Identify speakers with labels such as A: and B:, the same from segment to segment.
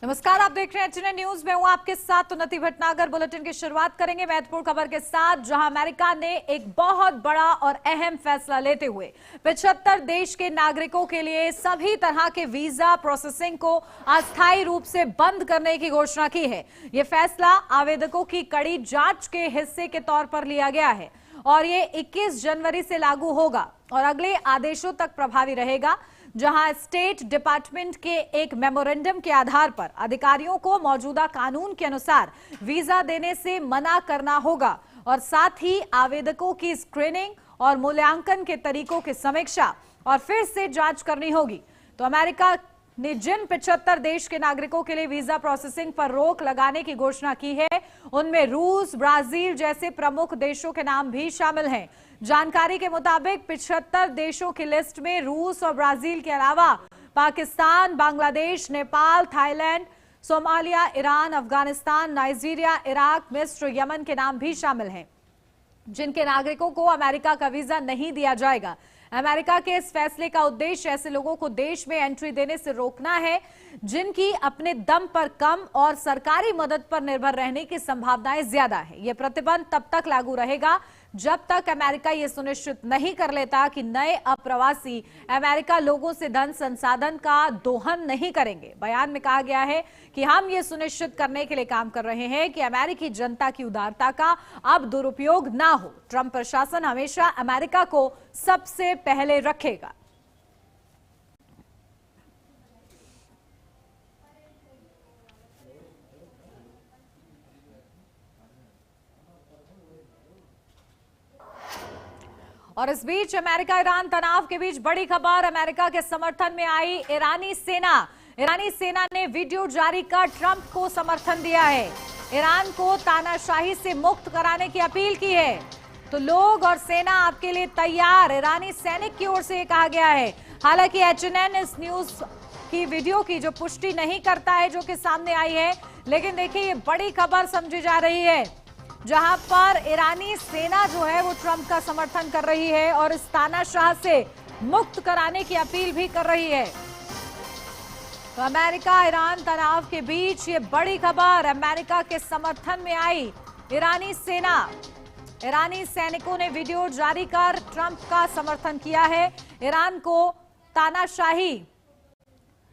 A: नमस्कार, आप देख रहे हैं एचएनएन न्यूज। मैं हूं आपके साथ उन्नति भटनागर। बुलेटिन की शुरुआत करेंगे महत्वपूर्ण खबर के साथ, जहां अमेरिका ने एक बहुत बड़ा और अहम फैसला लेते हुए 75 देश के नागरिकों के लिए सभी तरह के वीजा प्रोसेसिंग को अस्थायी रूप से बंद करने की घोषणा की है। यह फैसला आवेदकों की कड़ी जांच के हिस्से के तौर पर लिया गया है और ये 21 जनवरी से लागू होगा और अगले आदेशों तक प्रभावी रहेगा, जहां स्टेट डिपार्टमेंट के एक मेमोरेंडम के आधार पर अधिकारियों को मौजूदा कानून के अनुसार वीजा देने से मना करना होगा और साथ ही आवेदकों की स्क्रीनिंग और मूल्यांकन के तरीकों की समीक्षा और फिर से जांच करनी होगी। तो अमेरिका ने जिन 75 देश के नागरिकों के लिए वीजा प्रोसेसिंग पर रोक लगाने की घोषणा की है, उनमें रूस, ब्राजील जैसे प्रमुख देशों के नाम भी शामिल हैं। जानकारी के मुताबिक 75 देशों की लिस्ट में रूस और ब्राजील के अलावा Pakistan, Bangladesh, Nepal, Thailand, Somalia, Iran, Afghanistan, Nigeria, Iraq, मिस्र, यमन के नाम भी शामिल हैं, जिनके नागरिकों को अमेरिका का वीजा नहीं दिया जाएगा। अमेरिका के इस फैसले का उद्देश्य ऐसे लोगों को देश में एंट्री देने से रोकना है जिनकी अपने दम पर कम और सरकारी मदद पर निर्भर रहने की संभावनाएं ज्यादा है। यह प्रतिबंध तब तक लागू रहेगा जब तक अमेरिका यह सुनिश्चित नहीं कर लेता कि नए अप्रवासी अमेरिका लोगों से धन संसाधन का दोहन नहीं करेंगे। बयान में कहा गया है कि हम ये सुनिश्चित करने के लिए काम कर रहे हैं कि अमेरिकी जनता की उदारता का अब दुरुपयोग ना हो। ट्रंप प्रशासन हमेशा अमेरिका को सबसे पहले रखेगा। और इस बीच अमेरिका ईरान तनाव के बीच बड़ी खबर अमेरिका के समर्थन में आई ईरानी सेना। ईरानी सेना ने वीडियो जारी कर ट्रंप को समर्थन दिया है। ईरान को तानाशाही से मुक्त कराने की अपील की है। तो लोग और सेना आपके लिए तैयार, ईरानी सैनिक की ओर से ये कहा गया है। हालांकि एचएनएन इस न्यूज की वीडियो की जो पुष्टि नहीं करता है जो कि सामने आई है, लेकिन देखिए ये बड़ी खबर समझी जा रही है, जहां पर ईरानी सेना जो है वो ट्रंप का समर्थन कर रही है और इस तानाशाह से मुक्त कराने की अपील भी कर रही है। तो अमेरिका ईरान तनाव के बीच ये बड़ी खबर अमेरिका के समर्थन में आई ईरानी सेना। ईरानी सैनिकों ने वीडियो जारी कर ट्रंप का समर्थन किया है। ईरान को तानाशाही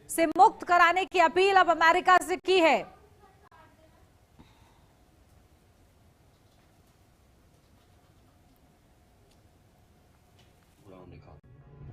A: से मुक्त कराने की अपील अब अमेरिका से की है।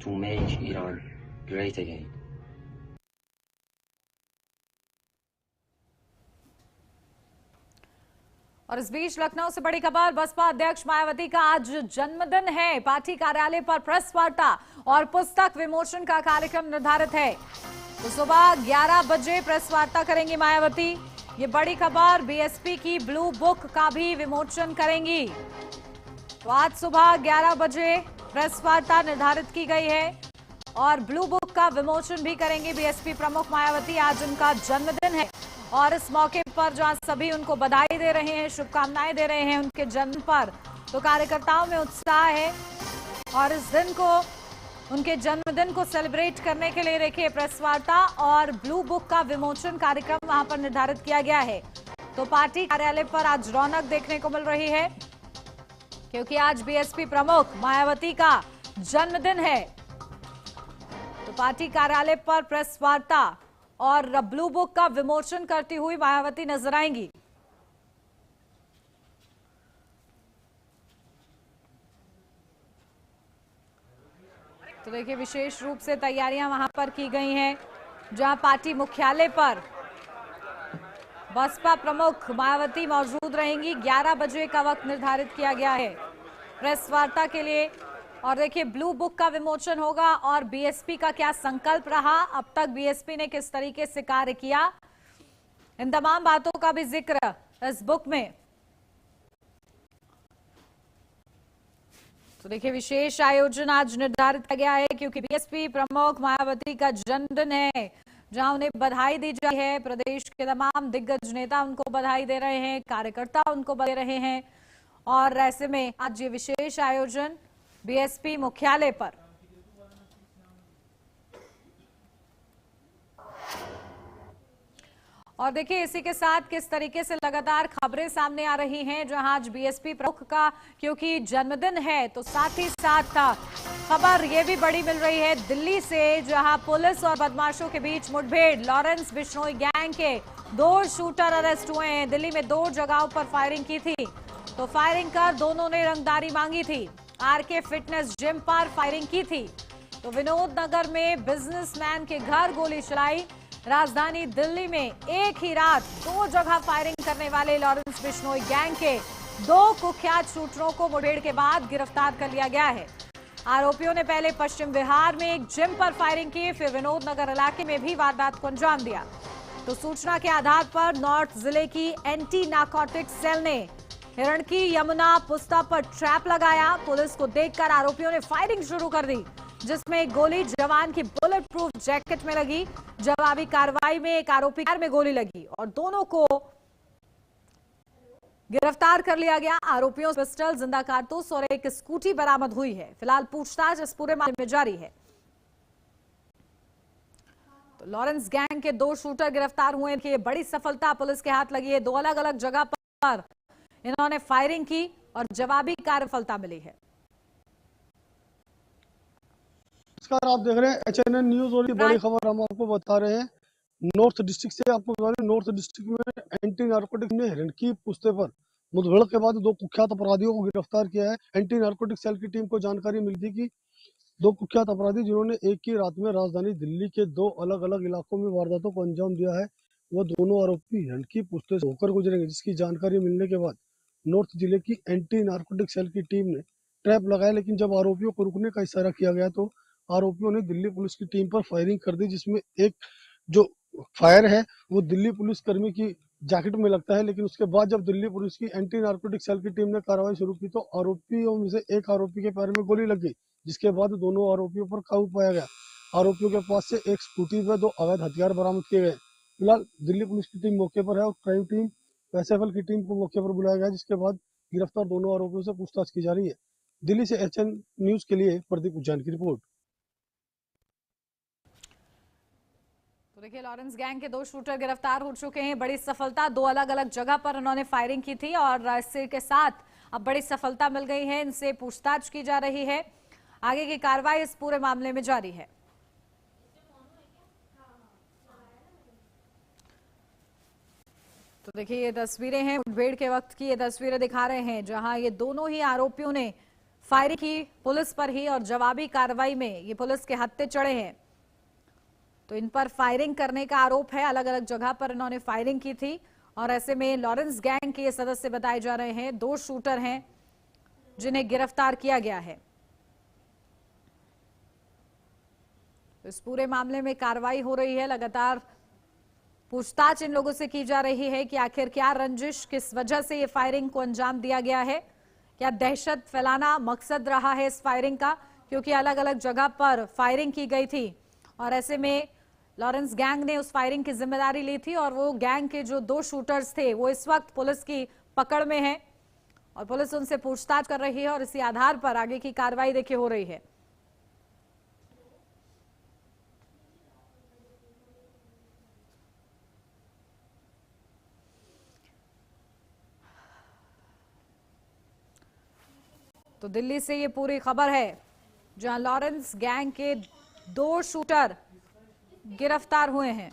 B: to make Iran great again.
A: और इस बीच लखनऊ से बड़ी खबर, बसपा अध्यक्ष मायावती का आज जन्मदिन है। पार्टी कार्यालय पर प्रेस वार्ता और पुस्तक विमोचन का कार्यक्रम निर्धारित है। तो सुबह 11 बजे प्रेस वार्ता करेंगी मायावती। ये बड़ी खबर, बीएसपी की ब्लू बुक का भी विमोचन करेंगी। तो आज सुबह 11 बजे प्रेस वार्ता निर्धारित की गई है और ब्लू बुक का विमोचन भी करेंगे बीएसपी प्रमुख मायावती। आज उनका जन्मदिन है और इस मौके पर जहां सभी उनको बधाई दे रहे हैं, शुभकामनाएं दे रहे हैं उनके जन्म पर, तो कार्यकर्ताओं में उत्साह है और इस दिन को, उनके जन्मदिन को सेलिब्रेट करने के लिए देखिए प्रेस वार्ता और ब्लू बुक का विमोचन कार्यक्रम वहां पर निर्धारित किया गया है। तो पार्टी कार्यालय पर आज रौनक देखने को मिल रही है क्योंकि आज बीएसपी प्रमुख मायावती का जन्मदिन है। तो पार्टी कार्यालय पर प्रेस वार्ता और ब्लू बुक का विमोचन करती हुई मायावती नजर आएंगी। तो देखिए विशेष रूप से तैयारियां वहां पर की गई हैं, जहां पार्टी मुख्यालय पर बसपा प्रमुख मायावती मौजूद रहेंगी। 11 बजे का वक्त निर्धारित किया गया है प्रेस वार्ता के लिए। और देखिए ब्लू बुक का विमोचन होगा और बीएसपी का क्या संकल्प रहा, अब तक बीएसपी ने किस तरीके से कार्य किया, इन तमाम बातों का भी जिक्र इस बुक में। तो देखिए विशेष आयोजन आज निर्धारित किया गया है क्योंकि बीएसपी प्रमुख मायावती का जन्मदिन है, जहां उन्हें बधाई दी जा रही है। प्रदेश के तमाम दिग्गज नेता उनको बधाई दे रहे हैं, कार्यकर्ता उनको दे रहे हैं और ऐसे में आज ये विशेष आयोजन बीएसपी मुख्यालय पर। और देखिए इसी के साथ किस तरीके से लगातार खबरें सामने आ रही हैं, जहां आज बीएसपी प्रमुख का क्योंकि जन्मदिन है तो साथ ही साथ खबर ये भी बड़ी मिल रही है दिल्ली से, जहां पुलिस और बदमाशों के बीच मुठभेड़, लॉरेंस बिश्नोई गैंग के 2 शूटर अरेस्ट हुए हैं। दिल्ली में 2 जगहों पर फायरिंग की थी, तो फायरिंग कर दोनों ने रंगदारी मांगी थी। आरके फिटनेस जिम पर फायरिंग की थी, तो विनोद नगर में बिजनेसमैन के घर गोली चलाई। राजधानी दिल्ली में एक ही रात 2 जगह फायरिंग करने वाले लॉरेंस बिश्नोई गैंग के 2 कुख्यात शूटरों को मुठभेड़ के बाद गिरफ्तार कर लिया गया है। आरोपियों ने पहले पश्चिम बिहार में एक जिम पर फायरिंग की, फिर विनोद नगर इलाके में भी वारदात को अंजाम दिया। तो सूचना के आधार पर नॉर्थ जिले की एंटी नारकोटिक्स सेल ने हिरणकी यमुना पुस्ता पर ट्रैप लगाया। पुलिस को देखकर आरोपियों ने फायरिंग शुरू कर दी, जिसमें एक गोली जवान की बुलेट प्रूफ जैकेट में लगी। जवाबी कार्रवाई में एक आरोपी कार में गोली लगी और दोनों को गिरफ्तार कर लिया गया। आरोपियों से पिस्टल, जिंदा कारतूस और एक स्कूटी बरामद हुई है। फिलहाल पूछताछ इस पूरे मामले में जारी है। तो लॉरेंस गैंग के 2 शूटर गिरफ्तार हुए हैं। बड़ी सफलता पुलिस के हाथ लगी है। 2 अलग अलग जगह पर इन्होंने फायरिंग की और जवाबी कार्य सफलता मिली है।
C: नमस्कार, आप देख रहे हैं HNN न्यूज और ये बड़ी खबर हम आपको बता रहे हैं नॉर्थ डिस्ट्रिक्ट से। आपको बता रहे हैं नॉर्थ डिस्ट्रिक्ट में एंटी नारकोटिक्स ने हिरणकी पुस्ते पर मुठभेड़ के बाद 2 कुख्यात अपराधियों को गिरफ्तार किया है। एंटी नारकोटिक्स सेल की टीम को जानकारी मिली थी कि 2 कुख्यात अपराधी जिन्होंने एक ही रात में राजधानी दिल्ली के 2 अलग अलग इलाकों में वारदातों को अंजाम दिया है, वह दोनों आरोपी हिरणकी पुस्ते से होकर गुजरेंगे। जिसकी जानकारी मिलने के बाद नॉर्थ जिले की एंटी नारकोटिक सेल की टीम ने ट्रैप लगाया, लेकिन जब आरोपियों को रुकने का इशारा किया गया तो आरोपियों ने दिल्ली पुलिस की टीम पर फायरिंग कर दी, जिसमें एक जो फायर है वो दिल्ली पुलिस कर्मी की जैकेट में लगता है। लेकिन उसके बाद जब दिल्ली पुलिस की एंटी नारकोटिक सेल की टीम ने कार्रवाई शुरू की तो आरोपियों में से एक आरोपी के पैर में गोली लग गई, जिसके बाद दोनों आरोपियों पर काबू पाया गया। आरोपियों के पास से एक स्कूटी व 2 अवैध हथियार बरामद किए गए। फिलहाल दिल्ली पुलिस की टीम मौके पर है और क्राइम टीम एसएफएल की टीम को मौके पर बुलाया गया, जिसके बाद गिरफ्तार दोनों आरोपियों से पूछताछ की जा रही है। दिल्ली से HN न्यूज के लिए प्रदीप उज्जैन की रिपोर्ट।
A: तो देखिए लॉरेंस गैंग के 2 शूटर गिरफ्तार हो चुके हैं। बड़ी सफलता, 2 अलग अलग जगह पर उन्होंने फायरिंग की थी और इसी के साथ अब बड़ी सफलता मिल गई है। इनसे पूछताछ की जा रही है। आगे की कार्रवाई इस पूरे मामले में जारी है। तो देखिए ये तस्वीरें हैं मुठभेड़ के वक्त की, ये तस्वीरें दिखा रहे हैं जहां ये दोनों ही आरोपियों ने फायरिंग की पुलिस पर ही और जवाबी कार्रवाई में ये पुलिस के हत्थे चढ़े हैं। तो इन पर फायरिंग करने का आरोप है। अलग अलग जगह पर इन्होंने फायरिंग की थी और ऐसे में लॉरेंस गैंग के ये सदस्य बताए जा रहे हैं। 2 शूटर हैं जिन्हें गिरफ्तार किया गया है। तो इस पूरे मामले में कार्रवाई हो रही है। लगातार पूछताछ इन लोगों से की जा रही है कि आखिर क्या रंजिश, किस वजह से ये फायरिंग को अंजाम दिया गया है। क्या दहशत फैलाना मकसद रहा है इस फायरिंग का, क्योंकि अलग अलग जगह पर फायरिंग की गई थी और ऐसे में लॉरेंस गैंग ने उस फायरिंग की जिम्मेदारी ली थी और वो गैंग के जो 2 शूटर्स थे वो इस वक्त पुलिस की पकड़ में है और पुलिस उनसे पूछताछ कर रही है और इसी आधार पर आगे की कार्रवाई देखिए हो रही है। तो दिल्ली से ये पूरी खबर है जहां लॉरेंस गैंग के 2 शूटर गिरफ्तार हुए हैं।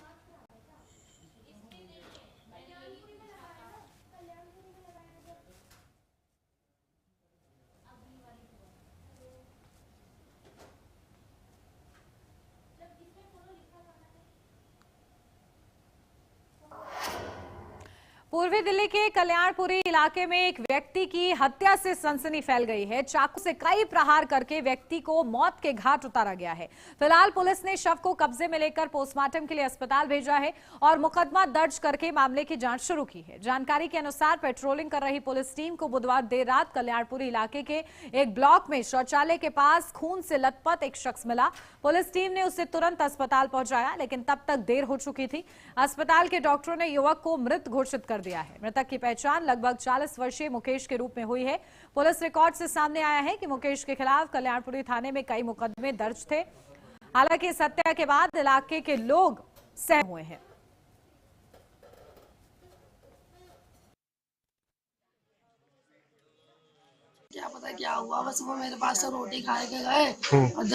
A: पूर्वी दिल्ली के कल्याणपुरी इलाके में एक व्यक्ति की हत्या से सनसनी फैल गई है। चाकू से कई प्रहार करके व्यक्ति को मौत के घाट उतारा गया है। फिलहाल पुलिस ने शव को कब्जे में लेकर पोस्टमार्टम के लिए अस्पताल भेजा है और मुकदमा दर्ज करके मामले की जांच शुरू की है। जानकारी के अनुसार पेट्रोलिंग कर रही पुलिस टीम को बुधवार देर रात कल्याणपुरी इलाके के एक ब्लॉक में शौचालय के पास खून से लथपथ एक शख्स मिला। पुलिस टीम ने उसे तुरंत अस्पताल पहुंचाया, लेकिन तब तक देर हो चुकी थी। अस्पताल के डॉक्टरों ने युवक को मृत घोषित कर दिया है। मृतक की पहचान लगभग 40 वर्षीय मुकेश के रूप में हुई है। पुलिस रिकॉर्ड से सामने आया है कि मुकेश के खिलाफ कल्याणपुरी थाने में कई मुकदमे दर्ज थे। हालांकि इस हत्या के बाद इलाके के लोग सहम हुए हैं।
D: क्या पता क्या हुआ, बस वो मेरे पास से रोटी खा के गए और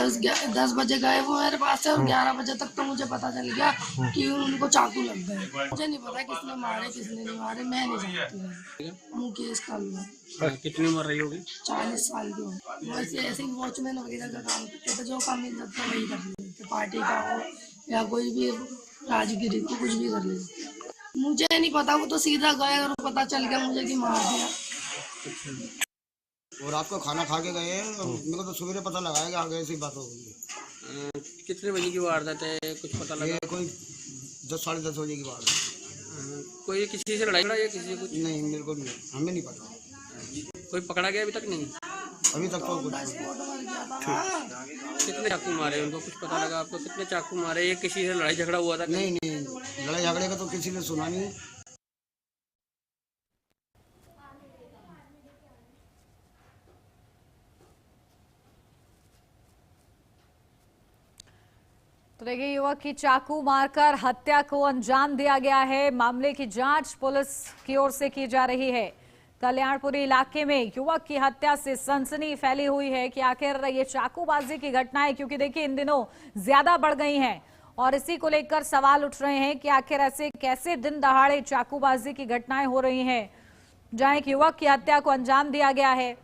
D: 10 बजे गए वो मेरे पास से, और 11 बजे तक तो मुझे पता चल गया कि उनको चाकू लग गए। मुझे नहीं पता किसने मारे किसने नहीं मारे, मैं नहीं जानती। मुकेश का हुआ।
E: कितनी उम्र रही होगी?
D: 40 साल की हो। वैसे ऐसे ही वॉचमैन वगैरह का काम करते थे, जो काम मिल जाता है वही कर लेते, पार्टी का हो या कोई भी राजगिरी को कुछ भी कर लेते। मुझे नहीं पता, वो तो सीधा गए और पता चल गया मुझे कि मार दिया।
F: और रात को खाना खा के गए हैं, मेरे को तो सवेरे पता लगा है कि आगे ऐसी बात हो गई।
E: कितने बजे की वारदात है, कुछ पता लगा?
F: ये कोई 10 साढ़े 10 बजे की बात है।
E: कोई किसी से लड़ाई या किसी से कुछ?
F: नहीं, मेरे को नहीं, हमें नहीं पता।
E: कोई पकड़ा गया अभी तक? नहीं,
F: अभी तक तो कुछ
E: कितने चाकू मारे उनको, कुछ पता लगा आपको? कितने चाकू मारे? ये किसी से लड़ाई झगड़ा हुआ था?
F: नहीं, लड़ाई झगड़े का तो किसी ने सुना नहीं।
A: तो देखिए, युवक की चाकू मारकर हत्या को अंजाम दिया गया है। मामले की जांच पुलिस की ओर से की जा रही है। कल्याणपुरी इलाके में युवक की हत्या से सनसनी फैली हुई है कि आखिर ये चाकूबाजी की घटनाएं, क्योंकि देखिए इन दिनों ज्यादा बढ़ गई हैं और इसी को लेकर सवाल उठ रहे हैं कि आखिर ऐसे कैसे दिन दहाड़े चाकूबाजी की घटनाएं हो रही हैं, जहां एक युवक की हत्या को अंजाम दिया गया है।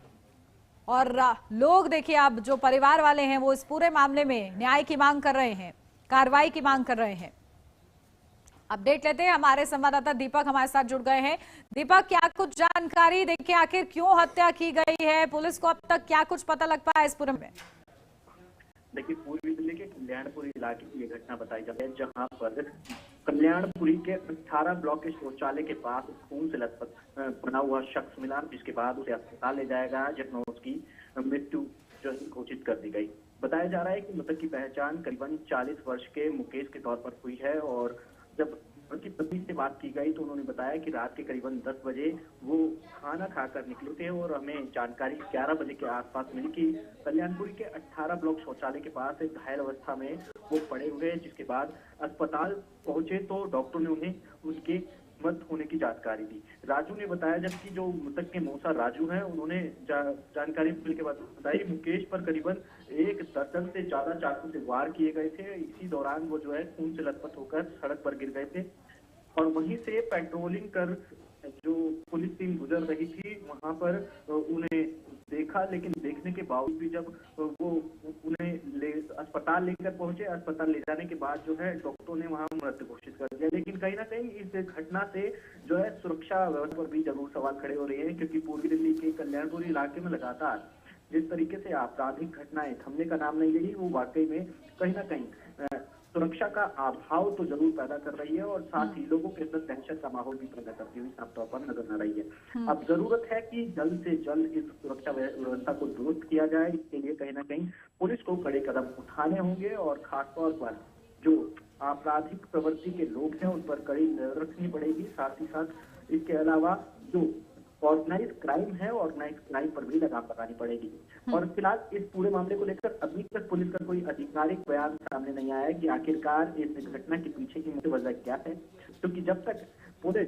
A: और लोग देखिए, अब जो परिवार वाले हैं वो इस पूरे मामले में न्याय की मांग कर रहे हैं, कार्रवाई की मांग कर रहे हैं। अपडेट लेते हैं, हमारे संवाददाता दीपक हमारे साथ जुड़ गए हैं। दीपक, क्या कुछ जानकारी, देखिए आखिर क्यों हत्या की गई है, पुलिस को अब तक क्या कुछ पता लग पाया इस पूरे में?
G: देखिए, पूर्वी दिल्ली के कल्याणपुरी इलाके की ये घटना बताई जाती है, जहां पर कल्याणपुरी के 18 ब्लॉक के शौचालय के पास खून से लथपथ बना हुआ शख्स मिला, जिसके बाद उसे अस्पताल ले जाया गया, जिसमें उसकी मृत्यु जो है घोषित कर दी गई। बताया जा रहा है कि मृतक की पहचान करीबन 40 वर्ष के मुकेश के तौर पर हुई है और जब उनकी पत्नी से बात की गई तो उन्होंने बताया कि रात के करीबन 10 बजे वो खाना खाकर निकले थे और हमें जानकारी 11 बजे के आसपास मिली कि कल्याणपुरी के 18 ब्लॉक शौचालय के पास एक घायल अवस्था में वो पड़े हुए, जिसके बाद अस्पताल पहुंचे तो डॉक्टर ने उन्हें उनके मृत होने की जानकारी दी। राजू ने बताया, जबकि जो मृतक के मौसा राजू हैं, उन्होंने जानकारी मिलने के बाद बताई मुकेश पर करीबन 1 दर्जन से ज्यादा चाकू से वार किए गए थे। इसी दौरान वो जो है खून से लथपथ होकर सड़क पर गिर गए थे और वहीं से पेट्रोलिंग कर जो पुलिस टीम गुजर रही थी वहां पर उन्हें देखा, लेकिन देखने के बावजूद भी जब वो उन्हें अस्पताल लेकर पहुंचे, अस्पताल ले जाने के बाद जो है डॉक्टरों ने वहां मृत घोषित कर दिया। लेकिन कहीं ना कहीं इस घटना से जो है सुरक्षा व्यवस्था पर भी जरूर सवाल खड़े हो रहे हैं, क्योंकि पूर्वी दिल्ली के कल्याणपुरी इलाके में लगातार जिस तरीके से आपराधिक घटनाएं थमने का नाम नहीं ले रही, वो वाकई में कहीं ना कहीं सुरक्षा का अभाव तो जरूर पैदा कर रही है और साथ ही लोगों के अंदर दहशत का माहौल भी पैदा करती हुई साफ तौर पर नजर आ रही है। अब जरूरत है कि जल्द से जल्द इस सुरक्षा व्यवस्था को दुरुस्त किया जाए। इसके लिए कहीं ना कहीं पुलिस को कड़े कदम उठाने होंगे और खासतौर पर जो आपराधिक प्रवृत्ति के लोग हैं उन पर कड़ी नजर रखनी पड़ेगी। साथ ही साथ इसके अलावा जो ऑर्गेनाइज क्राइम है, ऑर्गेनाइज क्राइम पर भी लगाम लगानी पड़ेगी। और फिलहाल इस पूरे मामले को लेकर अभी तक पुलिस का कोई आधिकारिक बयान सामने नहीं आया है कि आखिरकार इस घटना के पीछे की मुख्य वजह क्या है, क्योंकि जब तक पुलिस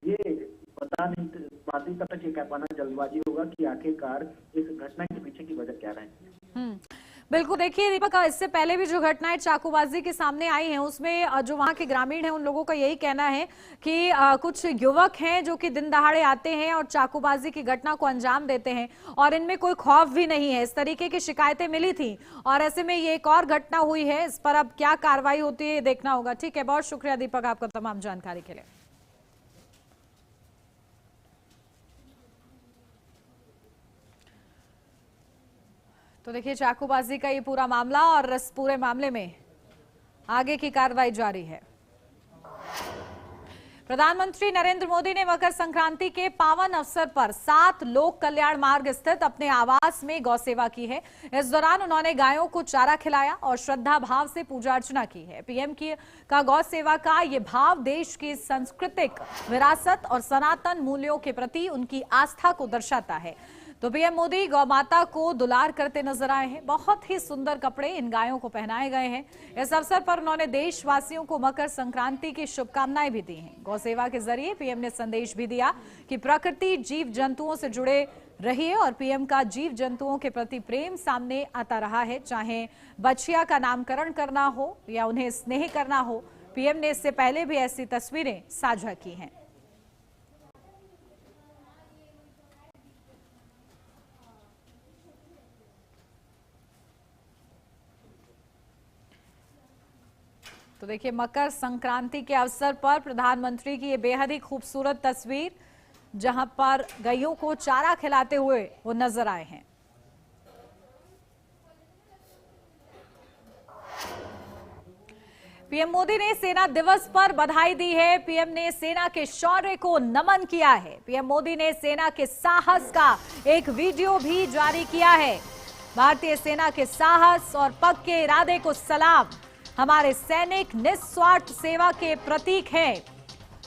G: ये पता नहीं पाती तब तक ये कह पाना जल्दबाजी होगा कि आखिरकार इस घटना के पीछे की वजह क्या है।
A: बिल्कुल, देखिए दीपक, इससे पहले भी जो घटनाएं चाकूबाजी के सामने आई हैं उसमें जो वहां के ग्रामीण हैं उन लोगों का यही कहना है कि कुछ युवक हैं जो कि दिन दहाड़े आते हैं और चाकूबाजी की घटना को अंजाम देते हैं और इनमें कोई खौफ भी नहीं है। इस तरीके की शिकायतें मिली थी और ऐसे में ये एक और घटना हुई है। इस पर अब क्या कार्रवाई होती है ये देखना होगा। ठीक है, बहुत शुक्रिया दीपक आपका तमाम जानकारी के लिए। तो देखिए चाकूबाजी का ये पूरा मामला और इस पूरे मामले में आगे की कार्रवाई जारी है। प्रधानमंत्री नरेंद्र मोदी ने मकर संक्रांति के पावन अवसर पर 7 लोक कल्याण मार्ग स्थित अपने आवास में गौ सेवा की है। इस दौरान उन्होंने गायों को चारा खिलाया और श्रद्धा भाव से पूजा अर्चना की है। पीएम का गौ सेवा का ये भाव देश की सांस्कृतिक विरासत और सनातन मूल्यों के प्रति उनकी आस्था को दर्शाता है। तो पीएम मोदी गौ माता को दुलार करते नजर आए हैं। बहुत ही सुंदर कपड़े इन गायों को पहनाए गए हैं। इस अवसर पर उन्होंने देशवासियों को मकर संक्रांति की शुभकामनाएं भी दी हैं। गौ सेवा के जरिए पीएम ने संदेश भी दिया कि प्रकृति जीव जंतुओं से जुड़े रहिए और पीएम का जीव जंतुओं के प्रति प्रेम सामने आता रहा है। चाहे बछिया का नामकरण करना हो या उन्हें स्नेह करना हो, पीएम ने इससे पहले भी ऐसी तस्वीरें साझा की हैं। तो देखिए मकर संक्रांति के अवसर पर प्रधानमंत्री की ये बेहद ही खूबसूरत तस्वीर, जहां पर गायों को चारा खिलाते हुए वो नजर आए हैं। पीएम मोदी ने सेना दिवस पर बधाई दी है। पीएम ने सेना के शौर्य को नमन किया है। पीएम मोदी ने सेना के साहस का एक वीडियो भी जारी किया है। भारतीय सेना के साहस और पक्के इरादे को सलाम। हमारे सैनिक निस्वार्थ सेवा के प्रतीक हैं,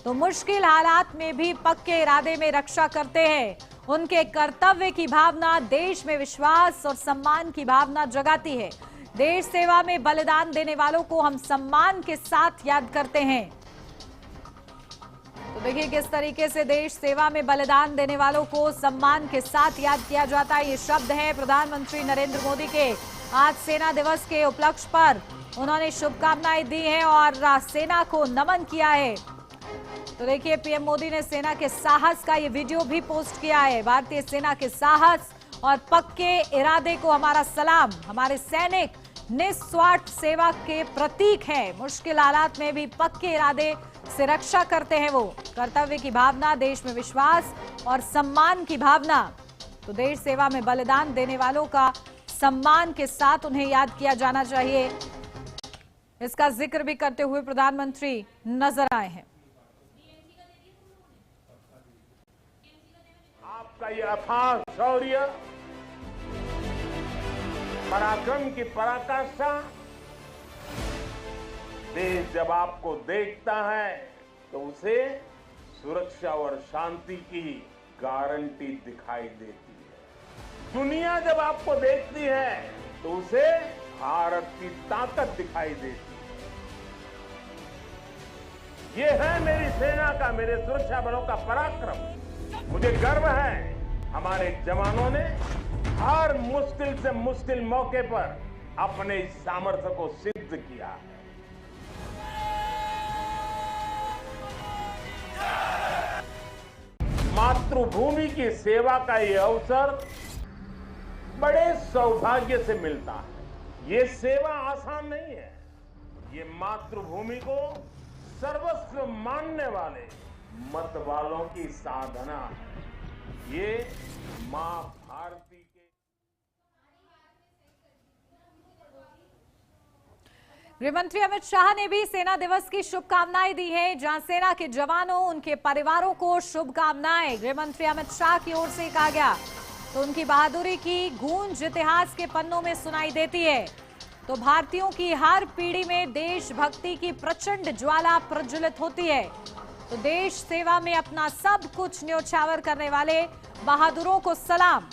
A: तो मुश्किल हालात में भी पक्के इरादे में रक्षा करते हैं। उनके कर्तव्य की भावना देश में विश्वास और सम्मान की भावना जगाती है। देश सेवा में बलिदान देने वालों को हम सम्मान के साथ याद करते हैं। तो देखिए किस तरीके से देश सेवा में बलिदान देने वालों को सम्मान के साथ याद किया जाता है। ये शब्द है प्रधानमंत्री नरेंद्र मोदी के। आज सेना दिवस के उपलक्ष्य पर उन्होंने शुभकामनाएं दी हैं और सेना को नमन किया है। तो देखिए पीएम मोदी ने सेना के साहस का ये वीडियो भी पोस्ट किया है। भारतीय सेना के साहस और पक्के इरादे को हमारा सलाम। हमारे सैनिक निस्वार्थ सेवा के प्रतीक हैं। मुश्किल हालात में भी पक्के इरादे से रक्षा करते हैं वो। कर्तव्य की भावना, देश में विश्वास और सम्मान की भावना। तो देश सेवा में बलिदान देने वालों का सम्मान के साथ उन्हें याद किया जाना चाहिए। इसका जिक्र भी करते हुए प्रधानमंत्री नजर आए हैं।
H: आपका ये अथाह शौर्य, पराक्रम की पराकाष्ठा, देश जब आपको देखता है तो उसे सुरक्षा और शांति की गारंटी दिखाई देती है। दुनिया जब आपको देखती है तो उसे भारत की ताकत दिखाई देती है। ये है मेरी सेना का, मेरे सुरक्षा बलों का पराक्रम। मुझे गर्व है हमारे जवानों ने हर मुश्किल से मुश्किल मौके पर अपने इस सामर्थ्य को सिद्ध किया। मातृभूमि की सेवा का ये अवसर बड़े सौभाग्य से मिलता है। ये सेवा आसान नहीं है। ये मातृभूमि को सर्वस्व मानने वाले मत वालों की साधना है। ये मां भारती के।
A: गृहमंत्री अमित शाह ने भी सेना दिवस की शुभकामनाएं दी हैं। जहां सेना के जवानों, उनके परिवारों को शुभकामनाएं गृहमंत्री अमित शाह की ओर से कहा गया। तो उनकी बहादुरी की गूंज इतिहास के पन्नों में सुनाई देती है। तो भारतीयों की हर पीढ़ी में देशभक्ति की प्रचंड ज्वाला प्रज्वलित होती है। तो देश सेवा में अपना सब कुछ न्योछावर करने वाले बहादुरों को सलाम।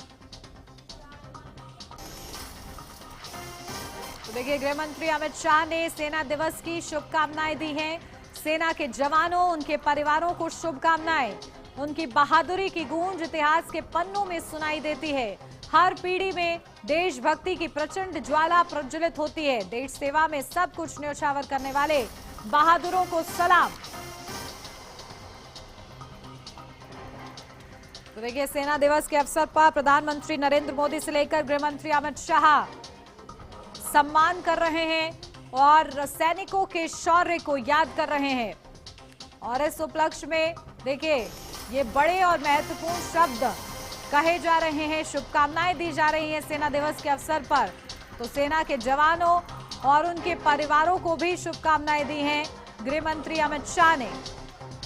A: तो देखिए गृहमंत्री अमित शाह ने सेना दिवस की शुभकामनाएं दी हैं। सेना के जवानों, उनके परिवारों को शुभकामनाएं। उनकी बहादुरी की गूंज इतिहास के पन्नों में सुनाई देती है। हर पीढ़ी में देशभक्ति की प्रचंड ज्वाला प्रज्वलित होती है। देश सेवा में सब कुछ न्योछावर करने वाले बहादुरों को सलाम। तो देखिए सेना दिवस के अवसर पर प्रधानमंत्री नरेंद्र मोदी से लेकर गृहमंत्री अमित शाह सम्मान कर रहे हैं और सैनिकों के शौर्य को याद कर रहे हैं। और इस उपलक्ष्य में देखिए ये बड़े और महत्वपूर्ण शब्द कहे जा रहे हैं, शुभकामनाएं दी जा रही हैं सेना दिवस के अवसर पर। तो सेना के जवानों और उनके परिवारों को भी शुभकामनाएं दी हैं गृह मंत्री अमित शाह ने।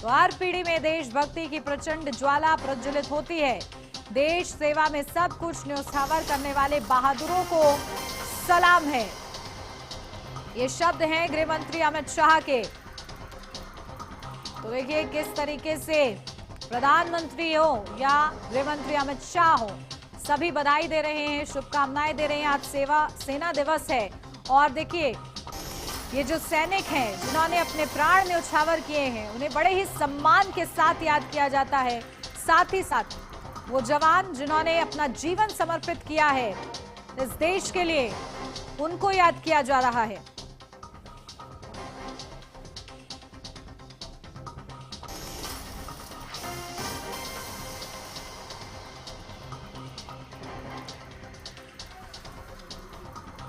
A: तो हर पीढ़ी में देशभक्ति की प्रचंड ज्वाला प्रज्वलित होती है। देश सेवा में सब कुछ न्योछावर करने वाले बहादुरों को सलाम है। ये शब्द हैं गृह मंत्री अमित शाह के। तो देखिए किस तरीके से प्रधानमंत्री हो या गृह मंत्री अमित शाह हो, सभी बधाई दे रहे हैं, शुभकामनाएं दे रहे हैं। आज सेना दिवस है और देखिए ये जो सैनिक हैं जिन्होंने अपने प्राण न्योछावर किए हैं, उन्हें बड़े ही सम्मान के साथ याद किया जाता है। साथ ही साथ वो जवान जिन्होंने अपना जीवन समर्पित किया है इस देश के लिए, उनको याद किया जा रहा है।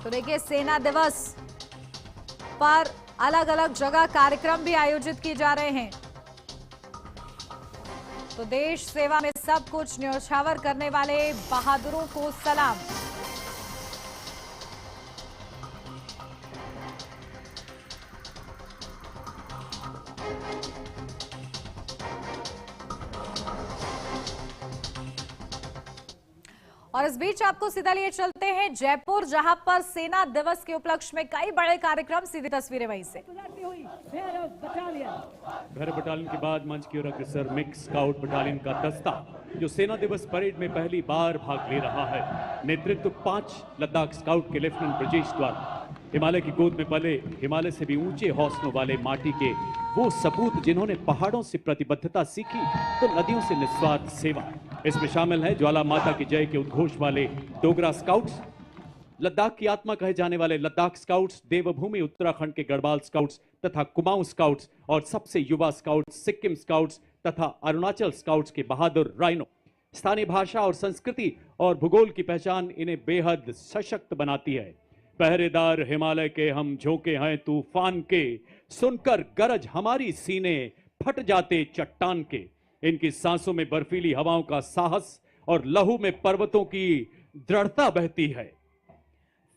A: तो देखिए सेना दिवस पर अलग अलग जगह कार्यक्रम भी आयोजित किए जा रहे हैं। तो देश सेवा में सब कुछ न्योछावर करने वाले बहादुरों को सलाम। और इस बीच आपको सीधा लिए चलते हैं जयपुर, जहां पर सेना दिवस के उपलक्ष्य में कई बड़े कार्यक्रम। सीधी तस्वीरें वहीं से।
I: भैरव बटालियन के बाद मंच की ओर अग्रसर मिक्स स्काउट बटालियन का दस्ता, जो सेना दिवस परेड में पहली बार भाग ले रहा है। नेतृत्व 5 लद्दाख स्काउट के लेफ्टिनेंट ब्रजेश द्वारा। हिमालय की गोद में पले, हिमालय से भी ऊंचे हौसलों वाले माटी के वो सपूत जिन्होंने पहाड़ों से प्रतिबद्धता सीखी तो नदियों से निस्वार्थ सेवा। इसमें शामिल है ज्वाला माता की जय के उद्घोष वाले डोगरा स्काउट्स, लद्दाख की आत्मा कहे जाने वाले लद्दाख स्काउट्स, देवभूमि उत्तराखंड के गढ़वाल स्काउट्स तथा कुमाऊं स्काउट्स और सबसे युवा स्काउट्स सिक्किम स्काउट्स तथा अरुणाचल स्काउट्स के बहादुर राइनो। स्थानीय भाषा और संस्कृति और भूगोल की पहचान इन्हें बेहद सशक्त बनाती है। पहरेदार हिमालय के हम झोंके हैं तूफान के, सुनकर गरज हमारी सीने फट जाते चट्टान के। इनकी सांसों में बर्फीली हवाओं का साहस और लहू में पर्वतों की दृढ़ता बहती है।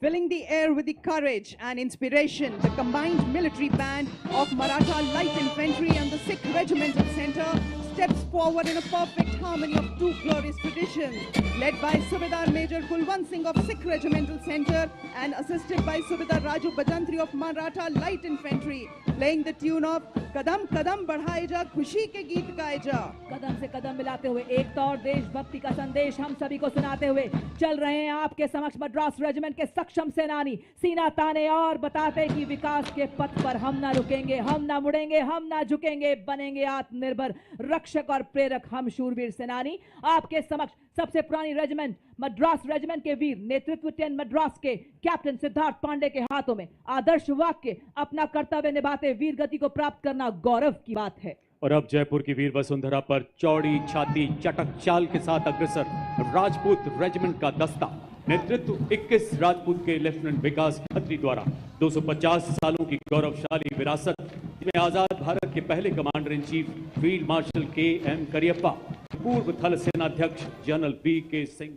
J: Filling the air with the courage and inspiration, the combined military band of Maratha Light Infantry and the Sikh Regimental Center steps forward in a perfect harmony of two glorious traditions, led by Subedar Major Kulwant Singh of Sikh Regimental Center and assisted by Subedar Raju Bajantri of Maratha Light Infantry, playing the tune of कदम कदम बढ़ाए जा, खुशी के गीत गाए जा।
K: कदम से कदम मिलाते हुए एकता और देशभक्ति का संदेश हम सभी को सुनाते हुए चल रहे हैं आपके समक्ष मद्रास रेजिमेंट के सक्षम सेनानी, सीना ताने और बताते कि विकास के पथ पर हम ना रुकेंगे, हम ना मुड़ेंगे, हम ना झुकेंगे, बनेंगे आत्मनिर्भर रक्षक और प्रेरक हम शूरवीर सेनानी। आपके समक्ष सबसे पुरानी रेजिमेंट मद्रास रेजिमेंट के वीर नेतृत्व 10 मद्रास के कैप्टन सिद्धार्थ पांडे के हाथों में आदर्श वाक्य, अपना कर्तव्य निभाते वीर गति को प्राप्त करना गौरव की बात है।
I: और अब जयपुर की वीर वसुंधरा पर चौड़ी छाती चटक चाल के साथ अग्रसर राजपूत रेजिमेंट का दस्ता, नेतृत्व 21 राजपूत के लेफ्टिनेंट विकास खत्री द्वारा। 250 सालों की गौरवशाली विरासत, जिसमें आजाद भारत के पहले commander in chief field marshal KM Cariappa, पूर्व थल सेनाध्यक्ष जनरल VK सिंह।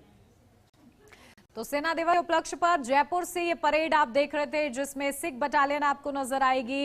A: तो सेना दिवस उपलक्ष्य पर जयपुर से ये परेड आप देख रहे थे, जिसमें सिख बटालियन आपको नजर आएगी।